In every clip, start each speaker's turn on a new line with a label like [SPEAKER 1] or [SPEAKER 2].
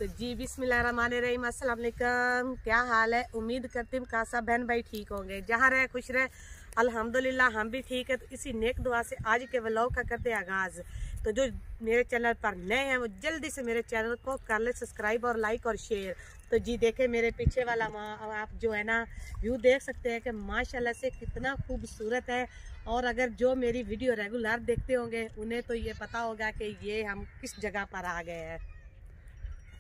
[SPEAKER 1] तो जी बिस्मिल्लाहिर्रहमानिर्रहीम, अस्सलाम वालेकुम। क्या हाल है? उम्मीद करती हूँ कासा बहन भाई ठीक होंगे, जहाँ रहे खुश रहे। अल्हम्दुलिल्लाह हम भी ठीक है। तो इसी नेक दुआ से आज के व्लॉग का करते हैं आगाज़। तो जो मेरे चैनल पर नए हैं वो जल्दी से मेरे चैनल को कर ले सब्सक्राइब और लाइक और शेयर। तो जी देखे मेरे पीछे वाला आप जो है ना व्यू देख सकते हैं कि माशाल्लाह से कितना खूबसूरत है। और अगर जो मेरी वीडियो रेगुलर देखते होंगे उन्हें तो ये पता होगा कि ये हम किस जगह पर आ गए हैं।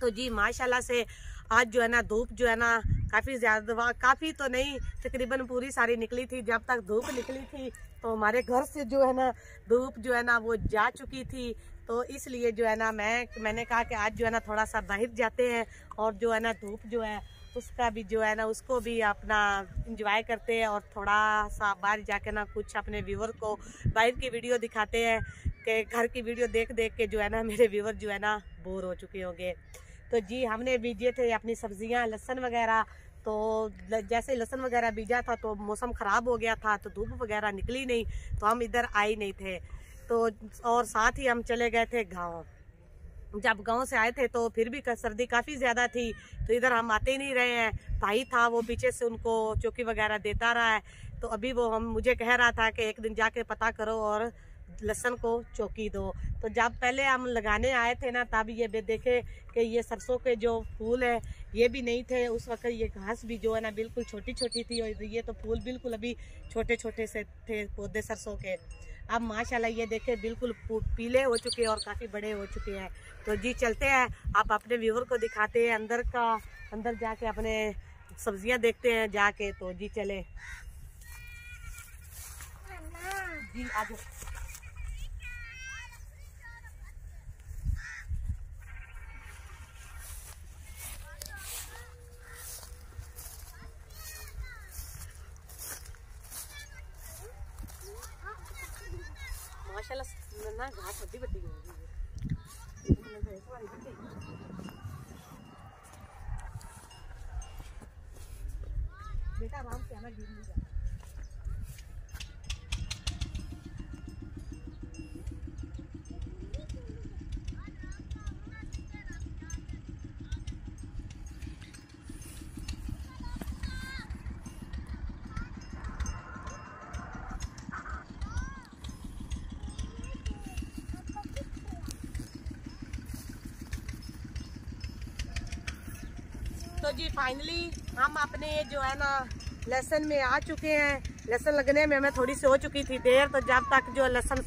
[SPEAKER 1] तो जी माशाल्लाह से आज जो है ना धूप जो है ना काफ़ी ज़्यादा, काफ़ी तो नहीं तकरीबन पूरी सारी निकली थी। जब तक धूप निकली थी तो हमारे घर से जो है ना धूप जो है ना वो जा चुकी थी। तो इसलिए जो है ना मैंने कहा कि आज जो है ना थोड़ा सा बाहर जाते हैं और जो है ना धूप जो है उसका भी जो है ना उसको भी अपना इंजॉय करते हैं और थोड़ा सा बाहर जाके ना कुछ अपने व्यूवर को बाहर की वीडियो दिखाते हैं कि घर की वीडियो देख देख के जो है ना मेरे व्यूवर जो है ना बोर हो चुके होंगे। तो जी हमने बीजे थे अपनी सब्जियां, लहसुन वगैरह। तो जैसे लहसुन वगैरह बीजा था तो मौसम ख़राब हो गया था तो धूप वगैरह निकली नहीं, तो हम इधर आए नहीं थे। तो और साथ ही हम चले गए थे गाँव। जब गांव से आए थे तो फिर भी सर्दी काफ़ी ज़्यादा थी, तो इधर हम आते ही नहीं रहे हैं। भाई था वो पीछे से उनको चौकी वगैरह देता रहा है। तो अभी वो मुझे कह रहा था कि एक दिन जाके पता करो और लहसुन को चौकी दो। तो जब पहले हम लगाने आए थे ना तब ये देखे कि ये सरसों के जो फूल है ये भी नहीं थे उस वक्त। ये घास भी जो है ना बिल्कुल छोटी छोटी थी और ये तो फूल बिल्कुल अभी छोटे छोटे से थे पौधे सरसों के। अब माशाल्लाह ये देखे बिल्कुल पीले हो चुके हैं और काफ़ी बड़े हो चुके हैं। तो जी चलते हैं, आप अपने व्यूवर को दिखाते हैं अंदर जाके अपने सब्जियां देखते हैं जाके। तो जी चले जी आगे। माशाल्लाह ना घास बड़ी बड़ी होगी। बेटा आराम से आना, गिर नहीं जाए। तो जी फाइनली हम अपने जो है ना लहसुन में आ चुके हैं। लहसुन लगने में हमें थोड़ी सी हो चुकी थी देर, तो जब तक जो लहसुन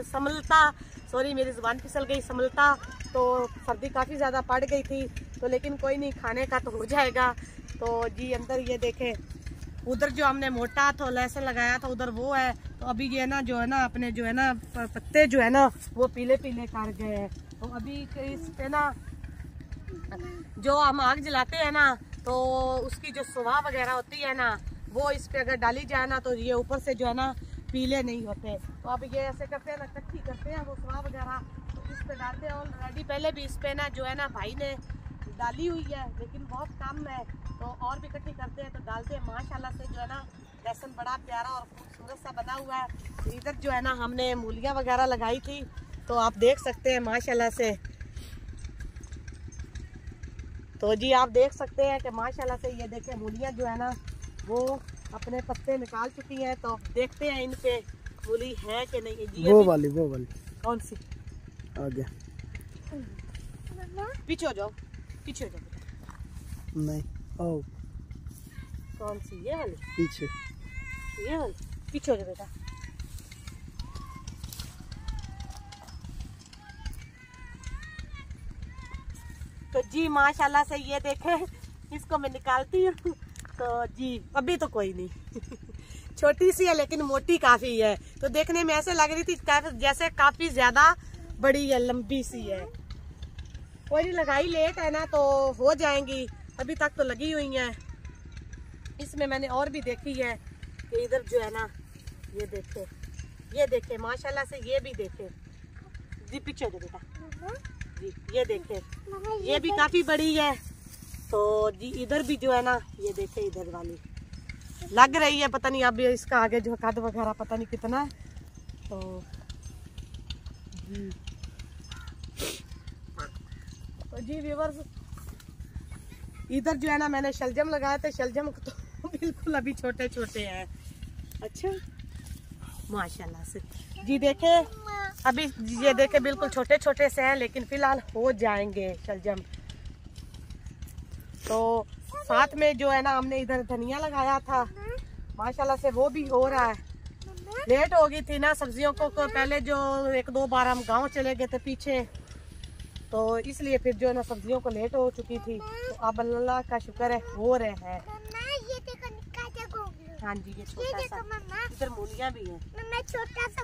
[SPEAKER 1] समलता, सॉरी मेरी ज़ुबान फिसल गई, समलता, तो सर्दी काफ़ी ज़्यादा पड़ गई थी। तो लेकिन कोई नहीं, खाने का तो हो जाएगा। तो जी अंदर ये देखें, उधर जो हमने मोटा तो लहसुन लगाया था उधर वो है। तो अभी ये ना जो है ना अपने जो है ना पत्ते जो है ना वो पीले पीले कर गए हैं। तो अभी इस पे ना जो हम आग जलाते हैं ना तो उसकी जो सुवाह वगैरह होती है ना वो इस पे अगर डाली जाए ना तो ये ऊपर से जो है ना पीले नहीं होते। तो अब ये ऐसे करते हैं ना, इकट्ठी करते हैं वो सुवाह वगैरह, तो इस पे डालते हैं। ऑलरेडी पहले भी इस पे ना जो है ना भाई ने डाली हुई है लेकिन बहुत कम है, तो और भी इकट्ठी करते हैं तो डालते हैं। माशाल्लाह से जो है ना लहसुन बड़ा प्यारा और खूबसूरत सा बना हुआ है। तो इधर जो है ना हमने मूलियाँ वगैरह लगाई थी, तो आप देख सकते हैं माशाल्लाह से। तो जी आप देख सकते हैं कि माशाल्लाह से ये देखें मूलियाँ जो है ना वो अपने पत्ते निकाल चुकी हैं। तो देखते हैं इन पे मूली है कि नहीं। जी वो वाली कौन सी? आगे पीछे हो जाओ, पीछे हो जाओ। नहीं ओ कौन सी? ये वाली पीछे, ये वाली पीछे हो जाओ बेटा। तो जी माशाल्लाह से ये देखें, इसको मैं निकालती हूँ। तो जी अभी तो कोई नहीं छोटी सी है लेकिन मोटी काफ़ी है। तो देखने में ऐसे लग रही थी जैसे काफ़ी ज़्यादा बड़ी है, लंबी सी है। कोई नहीं, लगाई लेट है ना तो हो जाएंगी, अभी तक तो लगी हुई हैं। इसमें मैंने और भी देखी है कि इधर जो है ना ये देखे माशाल्लाह से, ये भी देखे जी। पीछे हो जाओ बेटा जी, ये देखे ये भी काफ़ी बड़ी है। तो जी इधर भी जो है ना ये देखे इधर वाली लग रही है, पता नहीं अब इसका आगे जो कद वगैरह पता नहीं कितना है। तो जी तो तो जी व्यूअर्स, इधर जो है ना मैंने शलजम लगाए थे, शलजम तो बिल्कुल अभी छोटे छोटे हैं। अच्छा माशाल्लाह से जी, देखे अभी ये देखे बिल्कुल छोटे छोटे से हैं, लेकिन फिलहाल हो जाएंगे शलजम। तो साथ में जो है ना हमने इधर धनिया लगाया था, माशाल्लाह से वो भी हो रहा है। लेट हो गई थी ना सब्जियों को पहले जो 1-2 बार हम गांव चले गए थे पीछे, तो इसलिए फिर जो है ना सब्जियों को लेट हो चुकी थी। तो अब अल्लाह का शुक्र है हो रहे हैं। हाँ जी, ये छोटा सा, इधर मूलियाँ भी हैं।
[SPEAKER 2] छोटा सा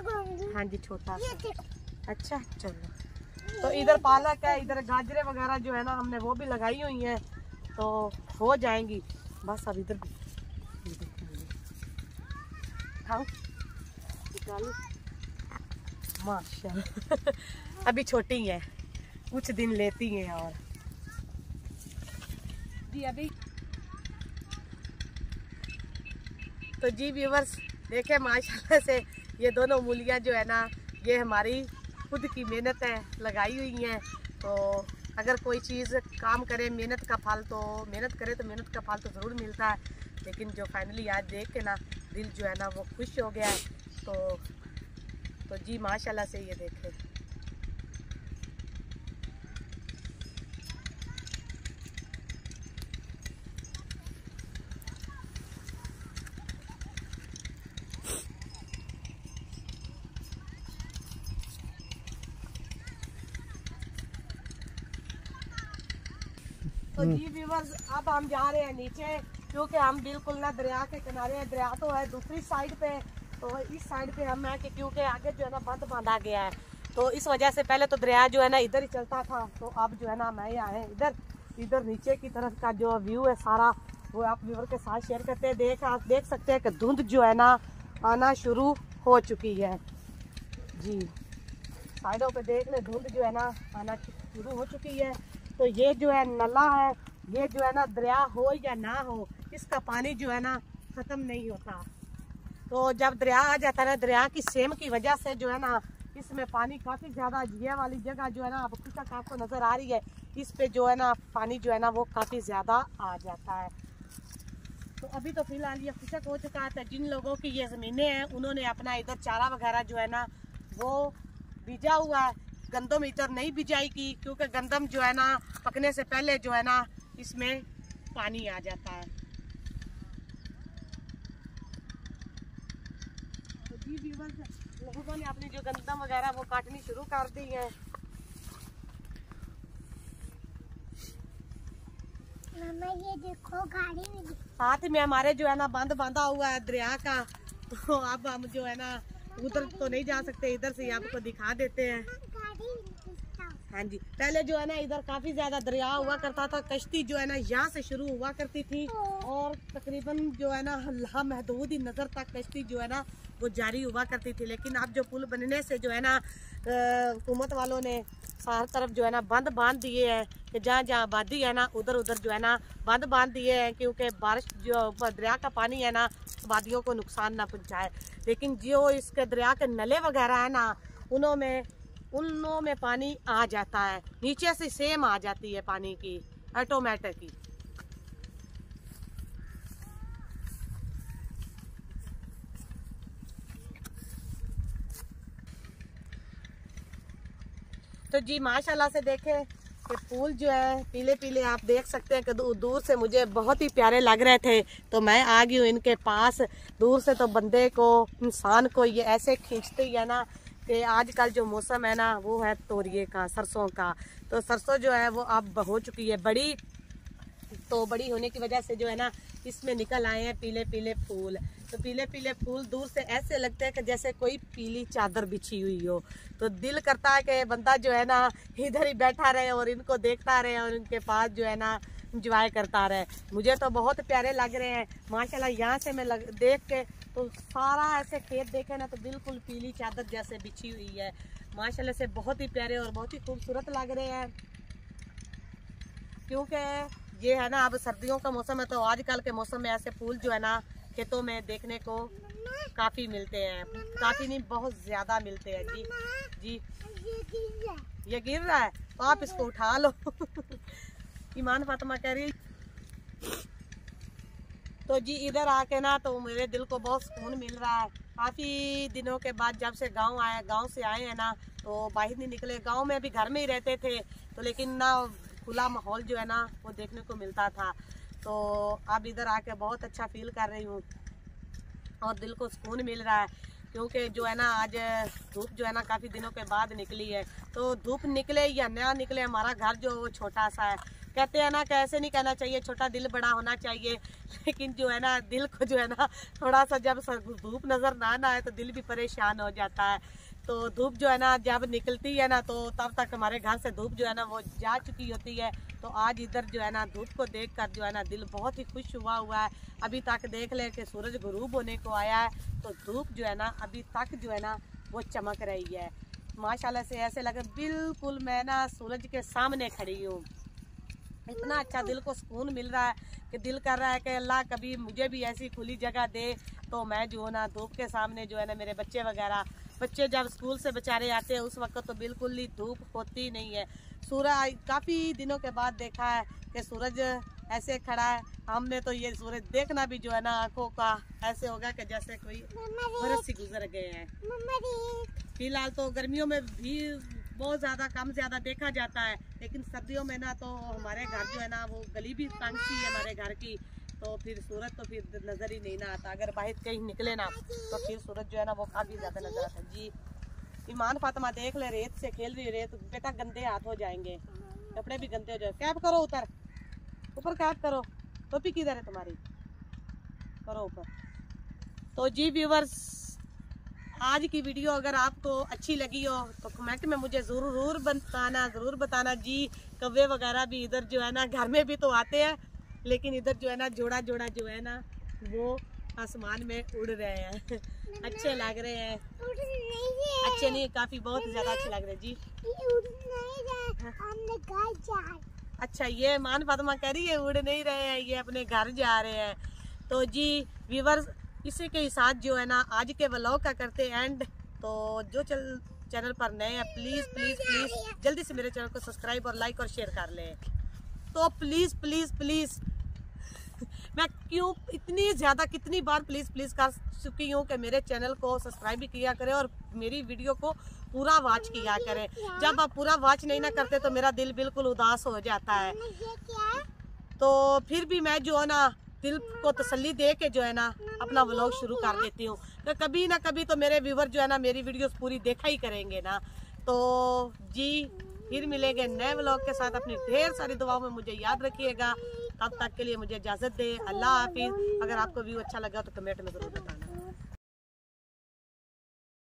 [SPEAKER 1] हाँ जी, छोटा सा। अच्छा चलो, तो इधर पालक है, इधर गाजरे वगैरह जो है ना हमने वो भी लगाई हुई हैं, तो हो जाएंगी। बस अब इधर भी खाओ माशाल्लाह अभी छोटी है, कुछ दिन लेती हैं। और जी अभी तो जी व्यूवर्स देखे माशाल्लाह से ये दोनों मूलियाँ जो है ना, ये हमारी खुद की मेहनत है, लगाई हुई हैं। तो अगर कोई चीज़ काम करे, मेहनत का फल तो मेहनत करे तो मेहनत का फल तो ज़रूर मिलता है। लेकिन जो फाइनली आज देख के ना दिल जो है ना वो खुश हो गया है। तो जी माशाल्लाह से ये देखे। तो जी व्यूअर्स, अब हम जा रहे हैं नीचे, क्योंकि हम बिल्कुल ना दरिया के किनारे हैं। दरिया तो है दूसरी साइड पे, तो इस साइड पे हम हैं कि क्योंकि आगे जो है ना बंद बांधा गया है, तो इस वजह से पहले तो दरिया जो है ना इधर ही चलता था। तो अब जो है ना मैं यहाँ है इधर नीचे की तरफ का जो व्यू है सारा, वो आप व्यूअर के साथ शेयर करते हैं। आप देख सकते हैं कि धुंध जो है ना आना शुरू हो चुकी है। जी साइडों पे देख ले, धुंध जो है ना आना शुरू हो चुकी है। तो ये जो है नला है, ये जो है ना दरिया हो या ना हो, इसका पानी जो है ना ख़त्म नहीं होता। तो जब दरिया आ जाता है ना, दरिया की सेम की वजह से जो है ना इसमें पानी काफ़ी ज़्यादा, ये वाली जगह जो है ना अब खुशक आपको नज़र आ रही है, इस पे जो है ना पानी जो है ना वो काफ़ी ज़्यादा आ जाता है। तो अभी तो फिलहाल ये खुशक हो चुका है। जिन लोगों की ये ज़मीनें हैं उन्होंने अपना इधर चारा वगैरह जो है ना वो बीजा हुआ है। गंदम इधर नहीं बिजाई की, क्योंकि गंदम जो है ना पकने से पहले जो है ना इसमें पानी आ जाता है। तो जी व्यूअर्स, लोगों ने अपनी जो गंदम वगैरह वो काटनी शुरू कर दी है।
[SPEAKER 2] मामा ये देखो गाड़ी में,
[SPEAKER 1] साथ में हमारे जो है ना बंद बांधा हुआ है दरिया का। तो अब हम जो है ना उधर तो नहीं जा सकते, इधर से आपको दिखा देते हैं। हाँ जी, पहले जो है ना इधर काफी ज्यादा दरिया हुआ करता था। कश्ती जो है ना यहाँ से शुरू हुआ करती थी और तकरीबन जो है ना लामहदूद ही नजर तक कश्ती जो है ना वो जारी हुआ करती थी। लेकिन अब जो पुल बनने से जो है ना हुकूमत वालों ने सारी तरफ जो है ना बंद बांध दिए हैं कि जहाँ जहाँ आबादी है ना उधर उधर जो है ना बंद बांध दिए हैं, क्योंकि बारिश जो दरिया का पानी है ना आबादियों को नुकसान ना पहुँचाए। लेकिन जो इसके दरिया के नले वगैरह है ना उनों में पानी आ जाता है, नीचे से सेम आ जाती है पानी की ऑटोमेटिक ही। तो जी माशाल्लाह से देखें कि फूल जो है पीले पीले आप देख सकते हैं कि दूर से मुझे बहुत ही प्यारे लग रहे थे, तो मैं आ गई हूँ इनके पास। दूर से तो बंदे को, इंसान को ये ऐसे खींचते ही है ना कि आजकल जो मौसम है ना वो है तोरिए का, सरसों का। तो सरसों जो है वो अब हो चुकी है बड़ी, तो बड़ी होने की वजह से जो है ना इसमें निकल आए हैं पीले पीले फूल। तो पीले पीले फूल दूर से ऐसे लगते हैं कि जैसे कोई पीली चादर बिछी हुई हो। तो दिल करता है कि बंदा जो है ना इधर ही बैठा रहे और इनको देखता रहे और इनके पास जो है ना इंजॉय करता रहे। मुझे तो बहुत प्यारे लग रहे हैं माशाल्लाह। यहाँ से मैं देख के तो सारा ऐसे खेत देखे ना तो बिल्कुल पीली चादर जैसे बिछी हुई है माशाल्लाह से। बहुत ही प्यारे और बहुत ही खूबसूरत लग रहे हैं, क्योंकि ये है ना अब सर्दियों का मौसम है। तो आजकल के मौसम में ऐसे फूल जो है ना खेतों में देखने को काफ़ी मिलते हैं, काफ़ी नहीं बहुत ज़्यादा मिलते हैं। जी जी ये गिर रहा है तो आप इसको उठा लो। ईमान फातिमा कह रही तो जी इधर आके ना तो मेरे दिल को बहुत सुकून मिल रहा है। काफ़ी दिनों के बाद जब से गांव से आए हैं ना तो बाहर नहीं निकले। गांव में अभी घर में ही रहते थे तो लेकिन ना खुला माहौल जो है ना वो देखने को मिलता था। तो अब इधर आके बहुत अच्छा फील कर रही हूँ और दिल को सुकून मिल रहा है, क्योंकि जो है ना आज धूप जो है ना काफ़ी दिनों के बाद निकली है। तो धूप निकले या ना निकले हमारा घर जो वो छोटा सा है। कहते हैं ना कि ऐसे नहीं कहना चाहिए, छोटा दिल बड़ा होना चाहिए, लेकिन जो है ना दिल को जो है ना थोड़ा सा जब धूप नज़र ना आए तो दिल भी परेशान हो जाता है। तो धूप जो है ना जब निकलती है ना तो तब तक हमारे घर से धूप जो है ना वो जा चुकी होती है। तो आज इधर जो है ना धूप को देखकर जो है ना दिल बहुत ही खुश हुआ है। अभी तक देख ले कि सूरज गुरूब होने को आया है तो धूप जो है ना अभी तक जो है ना वो चमक रही है। माशाल्लाह से ऐसे लगे बिल्कुल मैं ना सूरज के सामने खड़ी हूँ। इतना अच्छा दिल को सुकून मिल रहा है कि दिल कर रहा है कि अल्लाह कभी मुझे भी ऐसी खुली जगह दे तो मैं जो है ना धूप के सामने जो है ना मेरे बच्चे जब स्कूल से बेचारे आते हैं उस वक्त तो बिल्कुल ही धूप होती नहीं है। सूरज काफ़ी दिनों के बाद देखा है कि सूरज ऐसे खड़ा है। हमने तो ये सूरज देखना भी जो है ना आंखों का ऐसे होगा कि जैसे कोई बरस ही गुजर गए हैं। फिलहाल तो गर्मियों में भी बहुत कम ज़्यादा देखा जाता है, लेकिन सर्दियों में ना तो हमारे घर जो है ना वो गली भी तंग सी है हमारे घर की, तो फिर सूरज तो फिर नज़र ही नहीं ना आता। अगर बाहर कहीं निकले ना तो फिर सूरज जो है ना वो काफ़ी ज़्यादा नजर आता है। जी ईमान फातिमा देख ले रेत से खेल रही है। रेत बेटा गंदे हाथ हो जाएंगे, कपड़े भी गंदे हो जाए। कैप करो ऊपर कैप करो। टोपी किधर है तुम्हारी, करो ऊपर। तो जी व्यूवर्स आज की वीडियो अगर आपको अच्छी लगी हो तो कमेंट में मुझे ज़रूर बताना जी। कौवे वगैरह भी इधर जो है ना घर में भी तो आते हैं, लेकिन इधर जो है ना जोड़ा जो है ना वो आसमान में उड़ रहे हैं। अच्छे लग रहे हैं। अच्छे नहीं, काफ़ी बहुत ज़्यादा अच्छे लग रहे हैं जी। अच्छा ये मान फातिमा कह रही है उड़ नहीं रहे हैं, ये अपने घर जा रहे हैं। तो जी व्यूवर्स इसी के साथ जो है ना आज के व्लॉग का करते एंड। तो जो चैनल पर नए हैं प्लीज़ जल्दी से मेरे चैनल को सब्सक्राइब और लाइक और शेयर कर लें। तो प्लीज़ मैं क्यों इतनी ज़्यादा कितनी बार प्लीज़ कर चुकी हूँ कि मेरे चैनल को सब्सक्राइब भी किया करें और मेरी वीडियो को पूरा वॉच किया करें। जब आप पूरा वॉच नहीं ना करते तो मेरा दिल बिल्कुल उदास हो जाता है। तो फिर भी मैं जो है ना दिल को तसल्ली दे के जो है ना अपना व्लॉग शुरू कर देती हूँ। तो कभी ना कभी तो मेरे व्यूवर जो है ना मेरी वीडियोस पूरी देखा ही करेंगे ना। तो जी फिर मिलेंगे नए व्लॉग के साथ। अपनी ढेर सारी दुआओं में मुझे याद रखिएगा। तब तक के लिए मुझे इजाज़त दे। अल्लाह हाफिज़। अगर आपको व्यू अच्छा लगा तो कमेंट में ज़रूर बताएं।